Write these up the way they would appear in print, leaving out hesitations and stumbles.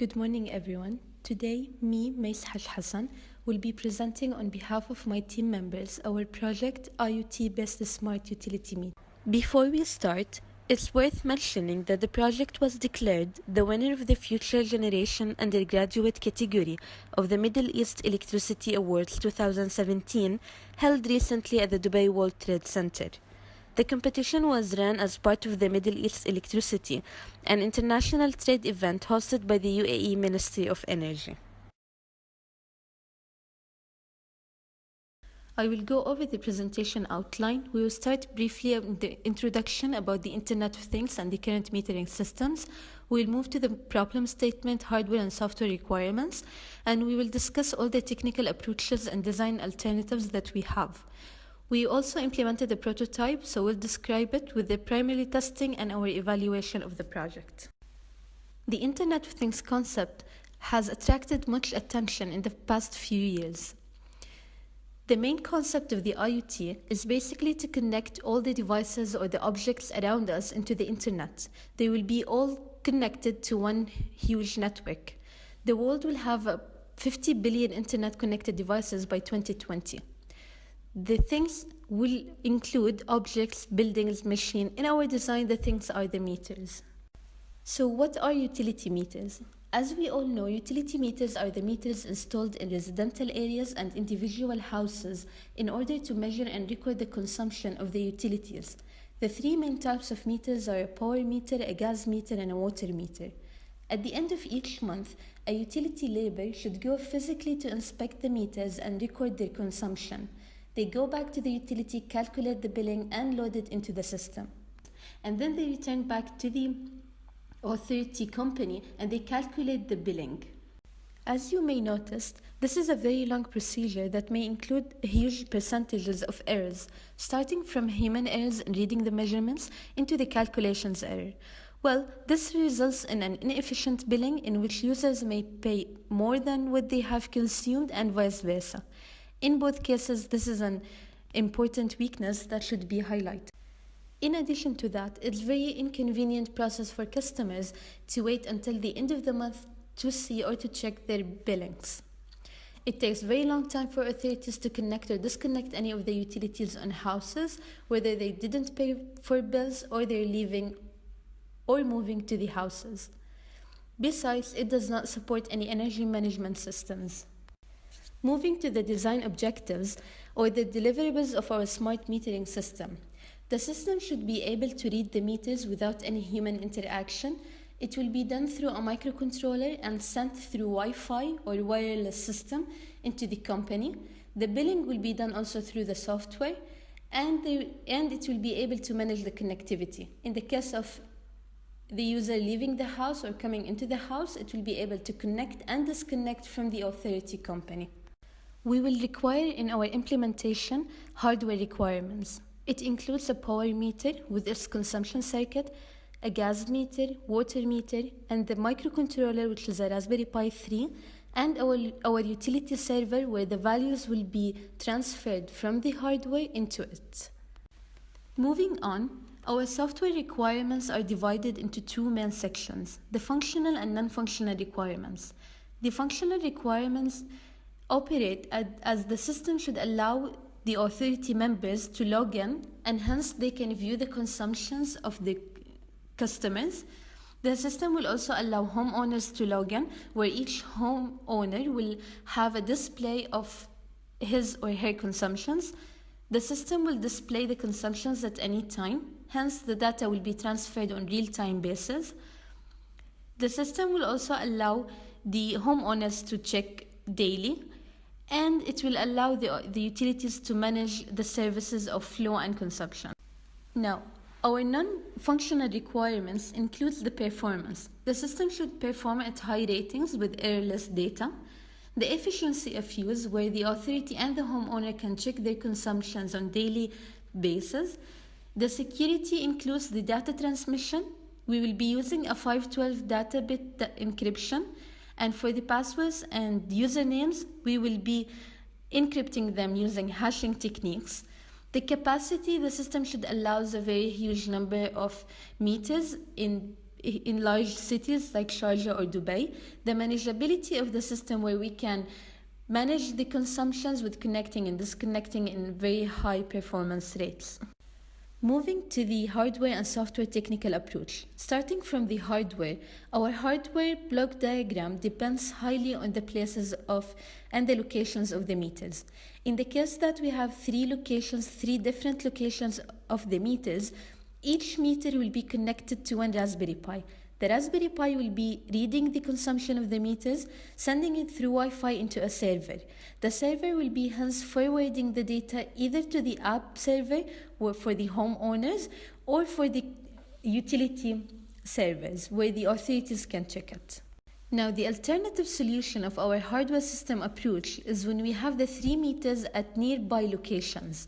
Good morning, everyone. Today, Mais Haj Hassan, will be presenting on behalf of my team members our project IoT-based smart utility meter. Before we start, it's worth mentioning that the project was declared the winner of the Future Generation Undergraduate category of the Middle East Electricity Awards 2017, held recently at the Dubai World Trade Center. The competition was run as part of the Middle East Electricity, an international trade event hosted by the UAE Ministry of Energy. I will go over the presentation outline. We will start briefly on the introduction about the Internet of Things and the current metering systems. We will move to the problem statement, hardware and software requirements, and we will discuss all the technical approaches and design alternatives that we have. We also implemented a prototype, so we'll describe it with the primary testing and our evaluation of the project. The Internet of Things concept has attracted much attention in the past few years. The main concept of the IoT is basically to connect all the devices or the objects around us into the Internet. They will be all connected to one huge network. The world will have 50 billion Internet-connected devices by 2020. The things will include objects, buildings, machines. In our design, the things are the meters. So what are utility meters? As we all know, utility meters are the meters installed in residential areas and individual houses in order to measure and record the consumption of the utilities. The three main types of meters are a power meter, a gas meter, and a water meter. At the end of each month, a utility labor should go physically to inspect the meters and record their consumption. They go back to the utility, calculate the billing, and load it into the system. And then they return back to the authority company and they calculate the billing. As you may notice, this is a very long procedure that may include huge percentages of errors, starting from human errors in reading the measurements into the calculations error. Well, this results in an inefficient billing in which users may pay more than what they have consumed and vice versa. In both cases, this is an important weakness that should be highlighted. In addition to that, it's a very inconvenient process for customers to wait until the end of the month to see or to check their billings. It takes a very long time for authorities to connect or disconnect any of the utilities on houses, whether they didn't pay for bills or they're leaving or moving to the houses. Besides, it does not support any energy management systems. Moving to the design objectives or the deliverables of our smart metering system. The system should be able to read the meters without any human interaction. It will be done through a microcontroller and sent through Wi-Fi or wireless system into the company. The billing will be done also through the software, and it will be able to manage the connectivity. In the case of the user leaving the house or coming into the house, it will be able to connect and disconnect from the authority company. We will require in our implementation hardware requirements. It includes a power meter with its consumption circuit, a gas meter, water meter, and the microcontroller, which is a Raspberry Pi 3, and our utility server where the values will be transferred from the hardware into it. Moving on, our software requirements are divided into two main sections, the functional and non-functional requirements. The functional requirements operate as the system should allow the authority members to log in, and hence they can view the consumptions of the customers. The system will also allow homeowners to log in, where each homeowner will have a display of his or her consumptions. The system will display the consumptions at any time, hence the data will be transferred on real-time basis. The system will also allow the homeowners to check daily, and it will allow the utilities to manage the services of flow and consumption. Now, our non-functional requirements includes the performance. The system should perform at high ratings with errorless data. The efficiency of use, where the authority and the homeowner can check their consumptions on daily basis. The security includes the data transmission. We will be using a 512 data bit encryption. And for the passwords and usernames, we will be encrypting them using hashing techniques. The capacity, the system should allow a very huge number of meters in in large cities like Sharjah or Dubai, the manageability of the system where we can manage the consumptions with connecting and disconnecting in very high performance rates. Moving to the hardware and software technical approach. Starting from the hardware, our hardware block diagram depends highly on the places of and the locations of the meters. In the case that we have three different locations of the meters, each meter will be connected to one Raspberry Pi. The Raspberry Pi will be reading the consumption of the meters, sending it through Wi-Fi into a server. The server will be hence forwarding the data either to the app server or for the homeowners or for the utility servers where the authorities can check it. Now, the alternative solution of our hardware system approach is when we have the 3 meters at nearby locations.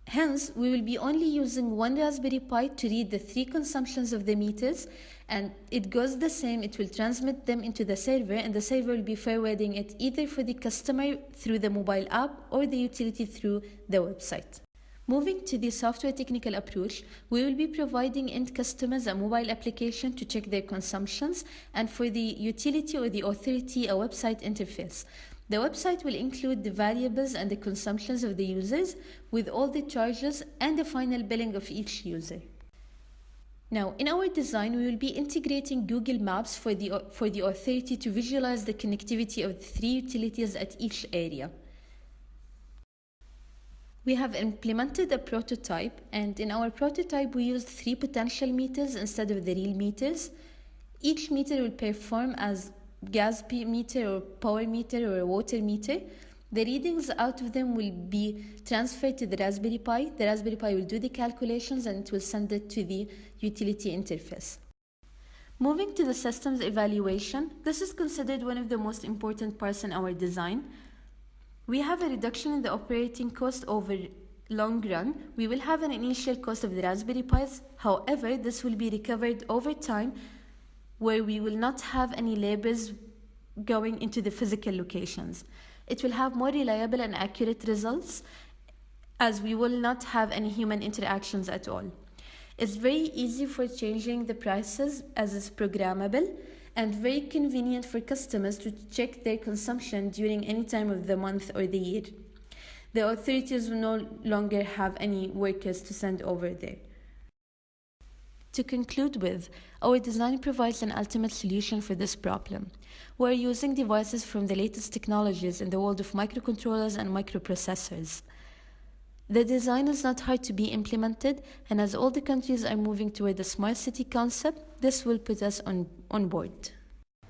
Hence, we will be only using one Raspberry Pi to read the 3 consumptions of the meters, and it goes the same. It will transmit them into the server, and the server will be forwarding it either for the customer through the mobile app or the utility through the website. Moving to the software technical approach, we will be providing end customers a mobile application to check their consumptions, and for the utility or the authority, a website interface. The website will include the variables and the consumptions of the users with all the charges and the final billing of each user. Now, in our design, we will be integrating Google Maps for the authority to visualize the connectivity of the 3 utilities at each area. We have implemented a prototype, and in our prototype, we used 3 potential meters instead of the real meters. Each meter will perform as gas meter or power meter or a water meter. The readings out of them will be transferred to the Raspberry Pi. The Raspberry Pi will do the calculations and it will send it to the utility interface. Moving to the systems evaluation, this is considered one of the most important parts in our design. We have a reduction in the operating cost over long run. We will have an initial cost of the Raspberry Pis. However, this will be recovered over time, where we will not have any labors going into the physical locations. It will have more reliable and accurate results, as we will not have any human interactions at all. It's very easy for changing the prices, as it's programmable, and very convenient for customers to check their consumption during any time of the month or the year. The authorities will no longer have any workers to send over there. To conclude with, our design provides an ultimate solution for this problem. We're using devices from the latest technologies in the world of microcontrollers and microprocessors. The design is not hard to be implemented, and as all the countries are moving toward the smart city concept, this will put us on board.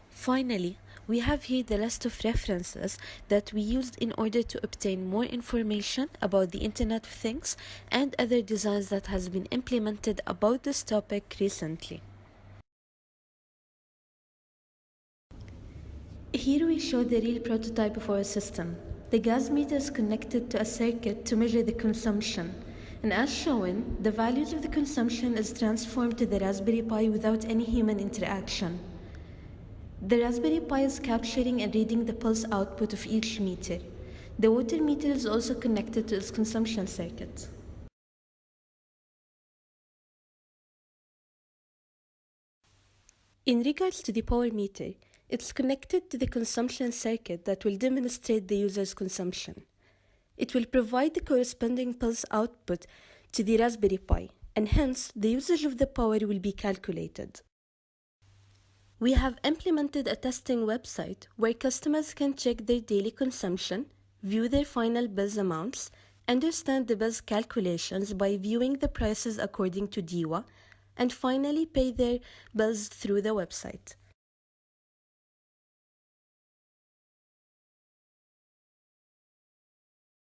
Finally, we have here the list of references that we used in order to obtain more information about the Internet of Things and other designs that has been implemented about this topic recently. Here we show the real prototype of our system. The gas meter is connected to a circuit to measure the consumption, and as shown, the values of the consumption is transformed to the Raspberry Pi without any human interaction. The Raspberry Pi is capturing and reading the pulse output of each meter. The water meter is also connected to its consumption circuit. In regards to the power meter, it's connected to the consumption circuit that will demonstrate the user's consumption. It will provide the corresponding pulse output to the Raspberry Pi, and hence the usage of the power will be calculated. We have implemented a testing website where customers can check their daily consumption, view their final bills amounts, understand the bills calculations by viewing the prices according to DIWA, and finally pay their bills through the website.